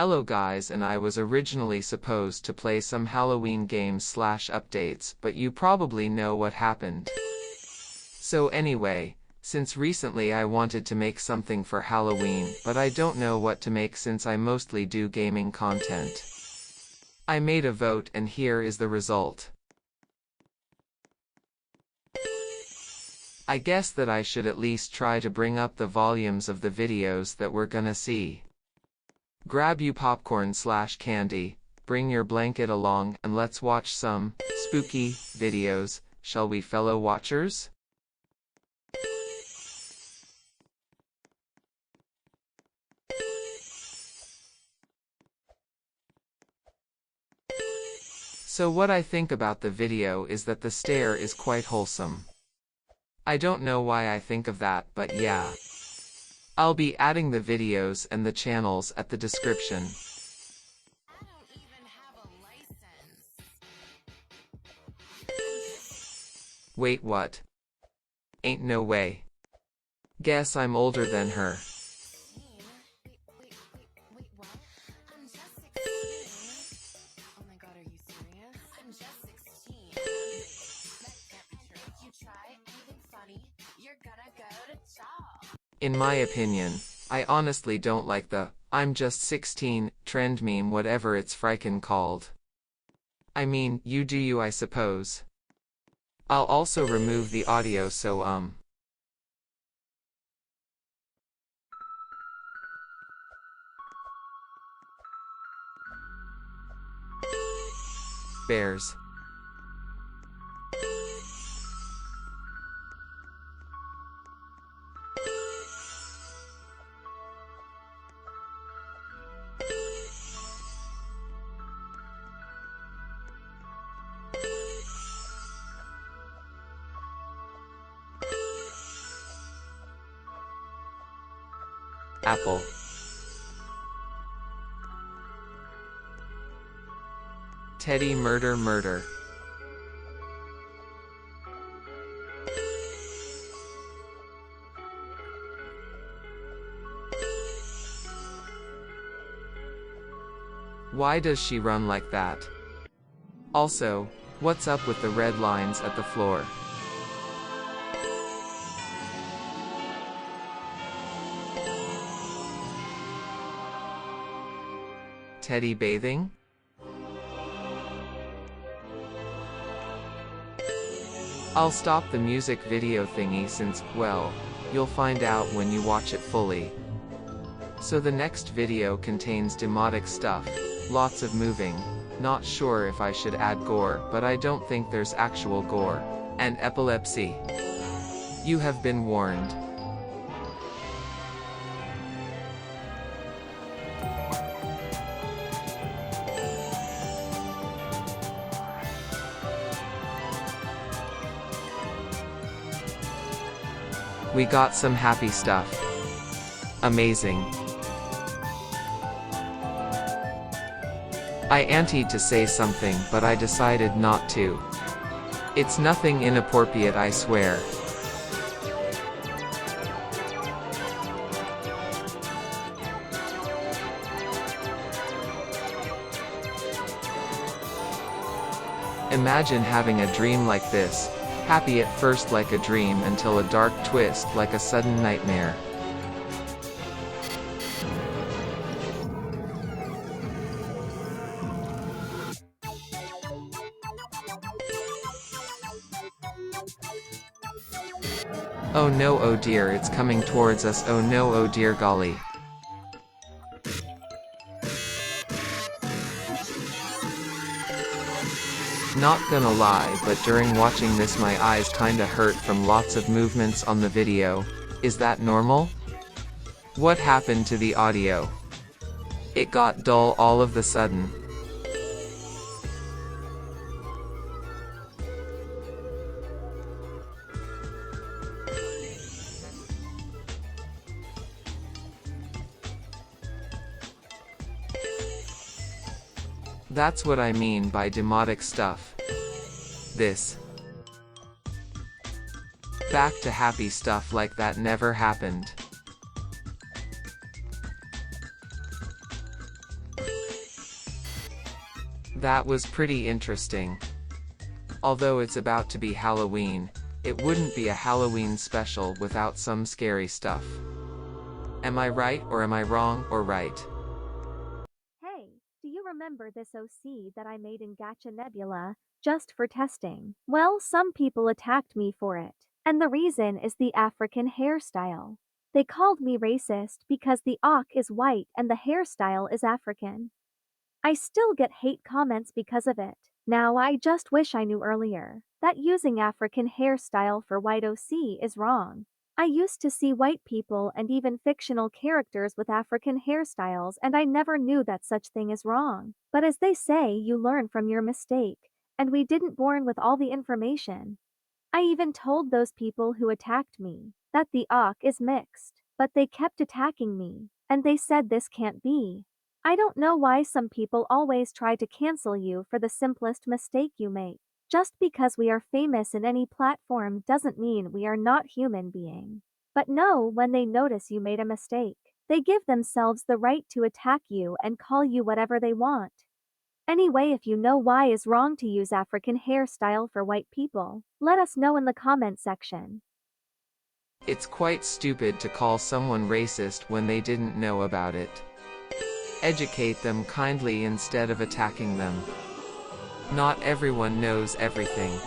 Hello guys, and I was originally supposed to play some Halloween games / updates, but you probably know what happened. So anyway, since recently I wanted to make something for Halloween, but I don't know what to make since I mostly do gaming content. I made a vote and here is the result. I guess that I should at least try to bring up the volumes of the videos that we're gonna see. Grab you popcorn / candy, bring your blanket along, and let's watch some spooky videos, shall we, fellow watchers? So what I think about the video is that the stare is quite wholesome. I don't know why I think of that, but yeah. I'll be adding the videos and the channels at the description. I don't even have a license. Wait, what? Ain't no way. Guess I'm older than her. Wait, what? I'm just 16. Oh my god, are you serious? I'm just 16. That can't be true. If you try anything funny, you're gonna go to jail. In my opinion, I honestly don't like the "I'm just 16" trend meme, whatever it's frikin' called. I mean, you do you, I suppose. I'll also remove the audio so bears. Apple. Teddy murder. Why does she run like that? Also, what's up with the red lines at the floor? Teddy bathing? I'll stop the music video thingy since, well, you'll find out when you watch it fully. So the next video contains demonic stuff, lots of moving, not sure if I should add gore, but I don't think there's actual gore, and epilepsy. You have been warned. We got some happy stuff. Amazing. I anted to say something, but I decided not to. It's nothing inappropriate, I swear. Imagine having a dream like this. Happy at first like a dream until a dark twist like a sudden nightmare. Oh no, oh dear, it's coming towards us, oh no, oh dear golly. Not gonna lie, but during watching this my eyes kinda hurt from lots of movements on the video. Is that normal? What happened to the audio? It got dull all of the sudden. That's what I mean by demonic stuff. This. Back to happy stuff like that never happened. That was pretty interesting. Although it's about to be Halloween, it wouldn't be a Halloween special without some scary stuff. Am I right or am I wrong or right? Hey, do you remember this OC that I made in Gacha Nebula just for testing? Well, some people attacked me for it. And the reason is the African hairstyle. They called me racist because the Ak is white and the hairstyle is African. I still get hate comments because of it. Now I just wish I knew earlier that using African hairstyle for white OC is wrong. I used to see white people and even fictional characters with African hairstyles and I never knew that such thing is wrong. But as they say, you learn from your mistake, and we didn't born with all the information. I even told those people who attacked me that the Ak is mixed, but they kept attacking me, and they said this can't be. I don't know why some people always try to cancel you for the simplest mistake you make. Just because we are famous in any platform doesn't mean we are not human being. But no, when they notice you made a mistake, they give themselves the right to attack you and call you whatever they want. Anyway, if you know why is wrong to use African hairstyle for white people, let us know in the comment section. It's quite stupid to call someone racist when they didn't know about it. Educate them kindly instead of attacking them. Not everyone knows everything.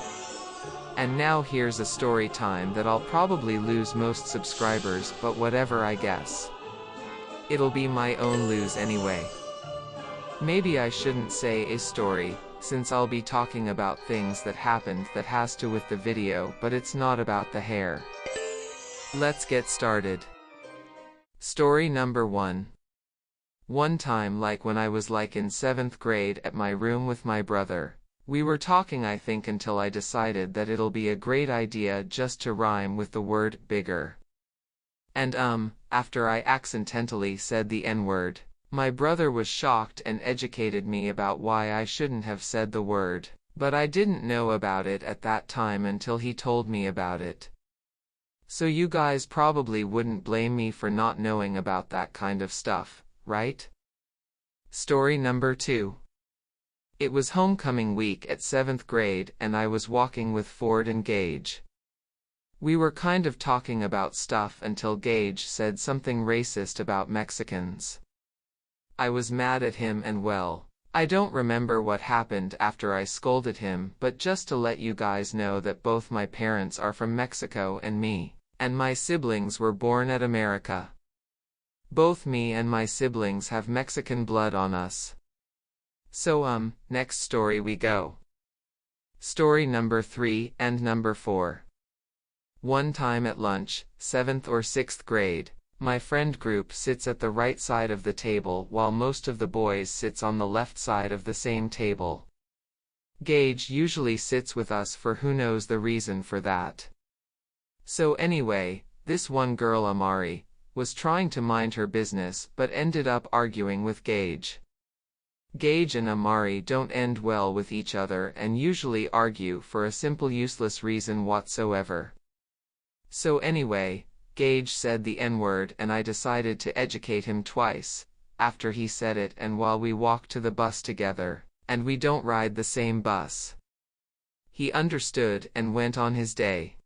And now here's a story time that I'll probably lose most subscribers, but whatever, I guess. It'll be my own lose anyway. Maybe I shouldn't say a story, since I'll be talking about things that happened that has to with the video, but it's not about the hair. Let's get started. Story number 1. One time, like when I was in 7th grade at my room with my brother, we were talking I think until I decided that it'll be a great idea just to rhyme with the word bigger. And after I accidentally said the N-word, my brother was shocked and educated me about why I shouldn't have said the word, but I didn't know about it at that time until he told me about it. So you guys probably wouldn't blame me for not knowing about that kind of stuff, right? Story number 2. It was homecoming week at 7th grade and I was walking with Ford and Gage. We were kind of talking about stuff until Gage said something racist about Mexicans. I was mad at him and well, I don't remember what happened after I scolded him, but just to let you guys know that both my parents are from Mexico and me, and my siblings were born at America. Both me and my siblings have Mexican blood on us. So next story we go. Story number 3 and number 4. One time at lunch, 7th or 6th grade, my friend group sits at the right side of the table while most of the boys sits on the left side of the same table. Gage usually sits with us for who knows the reason for that. So anyway, this one girl Amari was trying to mind her business but ended up arguing with Gage. Gage and Amari don't end well with each other and usually argue for a simple useless reason whatsoever. So anyway, Gage said the N-word and I decided to educate him twice, after he said it and while we walked to the bus together, and we don't ride the same bus. He understood and went on his day.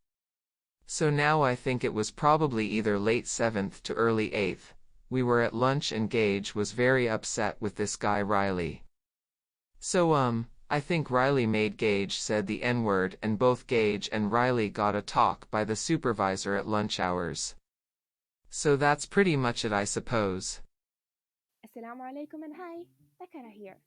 So now I think it was probably either late 7th to early 8th, we were at lunch and Gage was very upset with this guy Riley. So I think Riley made Gage said the N-word and both Gage and Riley got a talk by the supervisor at lunch hours. So that's pretty much it, I suppose. Assalamu alaikum and hi, Akara here.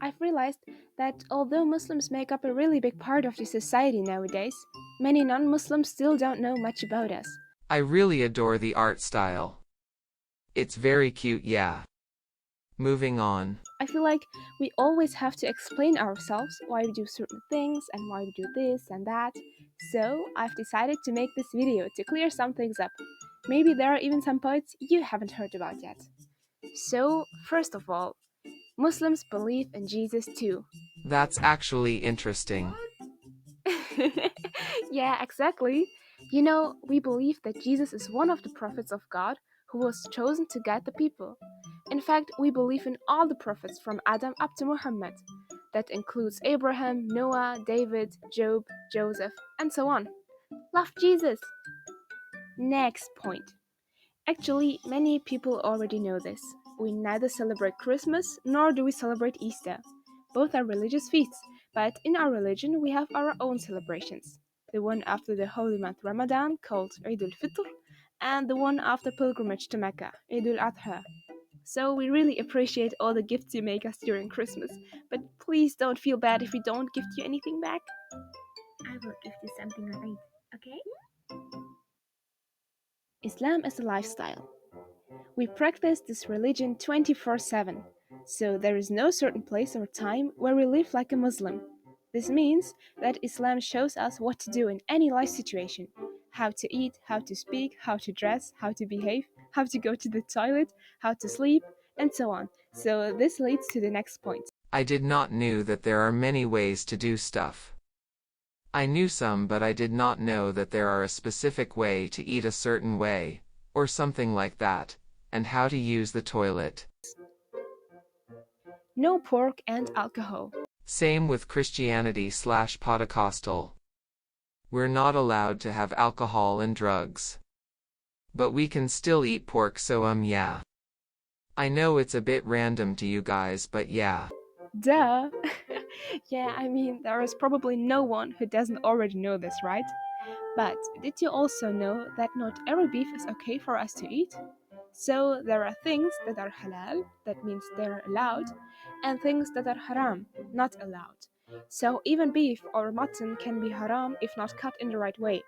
I've realized that although Muslims make up a really big part of the society nowadays, many non-Muslims still don't know much about us. I really adore the art style. It's very cute, yeah. Moving on. I feel like we always have to explain ourselves why we do certain things and why we do this and that. So I've decided to make this video to clear some things up. Maybe there are even some points you haven't heard about yet. So, first of all, Muslims believe in Jesus too. That's actually interesting. Yeah, exactly. You know, we believe that Jesus is one of the prophets of God who was chosen to guide the people. In fact, we believe in all the prophets from Adam up to Muhammad. That includes Abraham, Noah, David, Job, Joseph, and so on. Love Jesus! Next point. Actually, many people already know this. We neither celebrate Christmas nor do we celebrate Easter. Both are religious feasts, but in our religion we have our own celebrations. The one after the holy month Ramadan, called Eid al-Fitr, and the one after pilgrimage to Mecca, Eid al-Adha. So we really appreciate all the gifts you make us during Christmas, but please don't feel bad if we don't gift you anything back. I will give you something on Eid, okay? Islam is a lifestyle. We practice this religion 24/7, so there is no certain place or time where we live like a Muslim. This means that Islam shows us what to do in any life situation: how to eat, how to speak, how to dress, how to behave, how to go to the toilet, how to sleep, and so on. So this leads to the next point. I did not knew that there are many ways to do stuff. I knew some, but I did not know that there are a specific way to eat a certain way, or something like that, and how to use the toilet. No pork and alcohol. Same with Christianity/Pentecostal. We're not allowed to have alcohol and drugs. But we can still eat pork, so yeah. I know it's a bit random to you guys, but yeah. Duh! Yeah, I mean, there is probably no one who doesn't already know this, right? But did you also know that not every beef is okay for us to eat? So there are things that are halal, that means they're allowed, and things that are haram, not allowed. So even beef or mutton can be haram if not cut in the right way.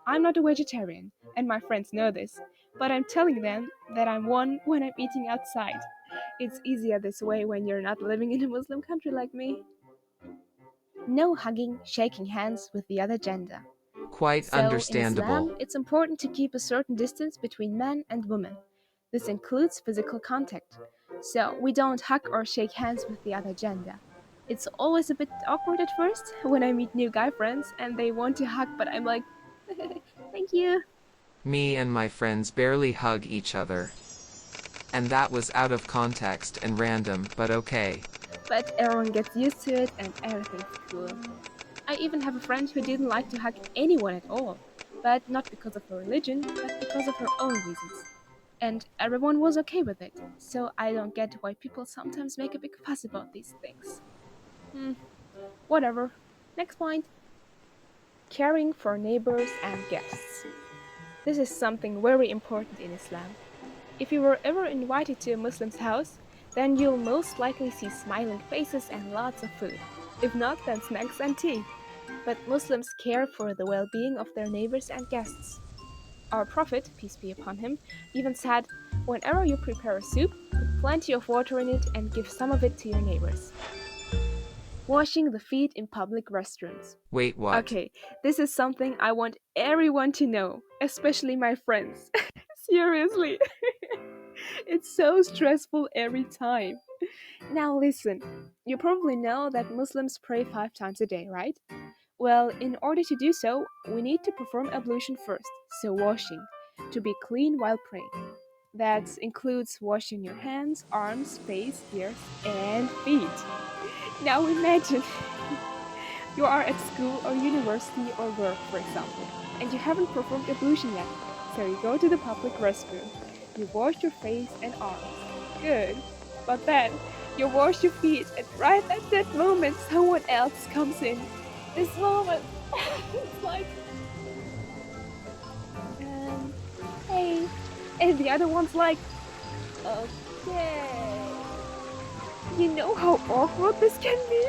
I'm not a vegetarian, and my friends know this, but I'm telling them that I'm one when I'm eating outside. It's easier this way when you're not living in a Muslim country like me. No hugging, shaking hands with the other gender. Quite So in understandable. Islam, it's important to keep a certain distance between man and woman. This includes physical contact. So we don't hug or shake hands with the other gender. It's always a bit awkward at first when I meet new guy friends and they want to hug, but I'm like, thank you. Me and my friends barely hug each other. And that was out of context and random, but okay. But everyone gets used to it and everything's cool. I even have a friend who didn't like to hug anyone at all, but not because of her religion, but because of her own reasons. And everyone was okay with it, so I don't get why people sometimes make a big fuss about these things. Whatever. Next point. Caring for neighbors and guests. This is something very important in Islam. If you were ever invited to a Muslim's house, then you'll most likely see smiling faces and lots of food. If not, then snacks and tea. But Muslims care for the well-being of their neighbors and guests. Our Prophet, peace be upon him, even said, "Whenever you prepare a soup, put plenty of water in it and give some of it to your neighbors." Washing the feet in public restrooms. Wait, what? Okay, this is something I want everyone to know, especially my friends. Seriously. It's so stressful every time. Now listen, you probably know that Muslims pray 5 times a day, right? Well, in order to do so, we need to perform ablution first, so washing, to be clean while praying. That includes washing your hands, arms, face, ears, and feet. Now imagine you are at school or university or work, for example, and you haven't performed ablution yet. So you go to the public restroom. You wash your face and arms. Good. But then you wash your feet, and right at that moment, someone else comes in. This moment, it's like, hey, and the other one's like, okay. You know how awkward this can be?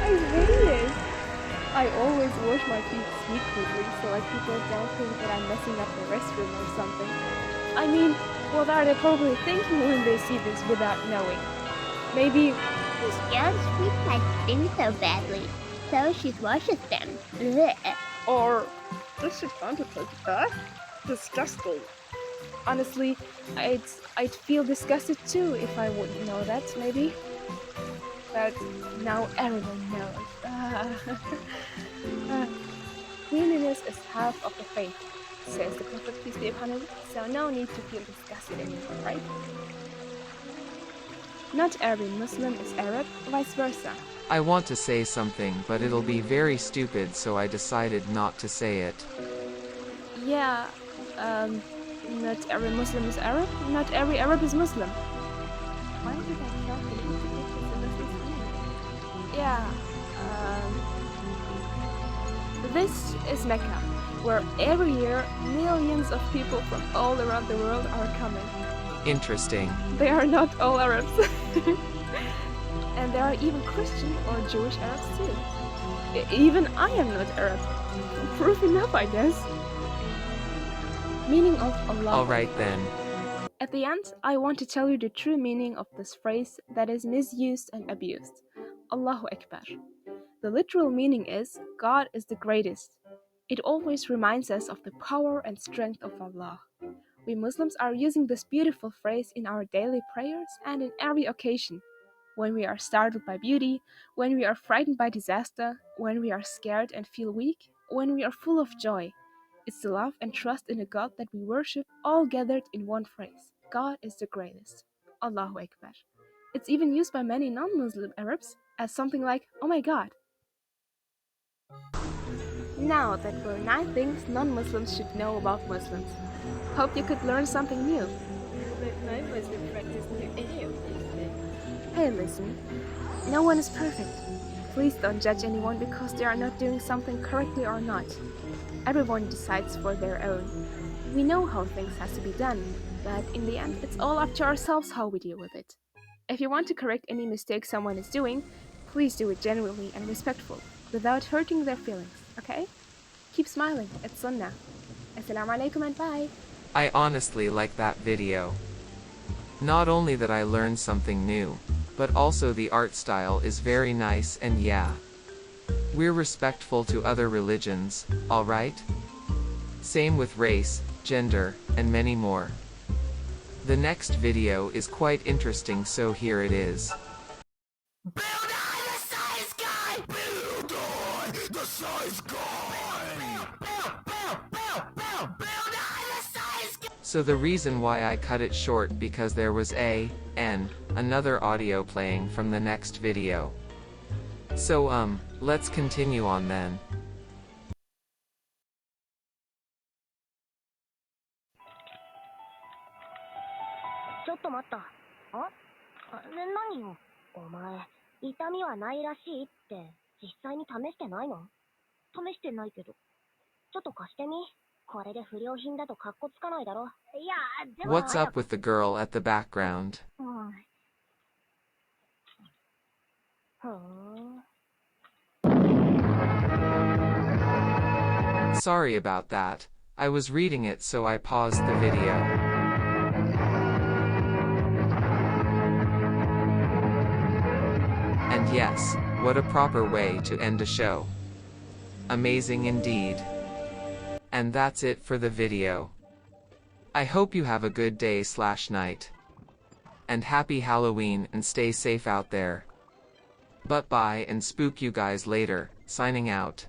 I hate it. I always wash my feet secretly so like people don't think that I'm messing up the restroom or something. I mean, what are they probably thinking when they see this without knowing? Maybe, This girl's feet like stink so badly, so she washes them. Blech. or this should contemplate that? Disgusting. Honestly, I'd feel disgusted too if I wouldn't know that, maybe. But now everyone knows. Cleanliness is half of the faith, says the Prophet, peace be upon him, so no need to feel disgusted anymore, right? Not every Muslim is Arab, vice versa. I want to say something, but it'll be very stupid, so I decided not to say it. Yeah, not every Muslim is Arab, not every Arab is Muslim. Why did I feel the need to get this in this video? Yeah, this is Mecca, where every year millions of people from all around the world are coming. Interesting. They are not all Arabs. And there are even Christian or Jewish Arabs too. Even I am not Arab. Proof enough, I guess. Meaning of Allah. Alright then. At the end, I want to tell you the true meaning of this phrase that is misused and abused. Allahu Akbar. The literal meaning is, God is the greatest. It always reminds us of the power and strength of Allah. We Muslims are using this beautiful phrase in our daily prayers and in every occasion. When we are startled by beauty, when we are frightened by disaster, when we are scared and feel weak, when we are full of joy. It's the love and trust in a God that we worship all gathered in one phrase. God is the greatest. Allahu Akbar. It's even used by many non-Muslim Arabs as something like, oh my God. Now that were 9 things non-Muslims should know about Muslims. Hope you could learn something new. But my Muslim friend doesn't know any of these things. Hey, listen. No one is perfect. Please don't judge anyone because they are not doing something correctly or not. Everyone decides for their own. We know how things has to be done, but in the end, it's all up to ourselves how we deal with it. If you want to correct any mistake someone is doing, please do it genuinely and respectful, without hurting their feelings, okay? Keep smiling, it's Sunnah. Assalamu alaikum and bye! I honestly like that video. Not only that I learned something new, but also the art style is very nice, and yeah. We're respectful to other religions, alright? Same with race, gender, and many more. The next video is quite interesting, so here it is. Build on the size guy! Build on the size guy! Build on the size guy! So the reason why I cut it short because there was another audio playing from the next video. So let's continue on then. What's up with the girl at the background? Sorry about that. I was reading it, so I paused the video. And yes, what a proper way to end a show. Amazing indeed. And that's it for the video. I hope you have a good day/night. And happy Halloween, and stay safe out there. But bye, and spook you guys later. Signing out.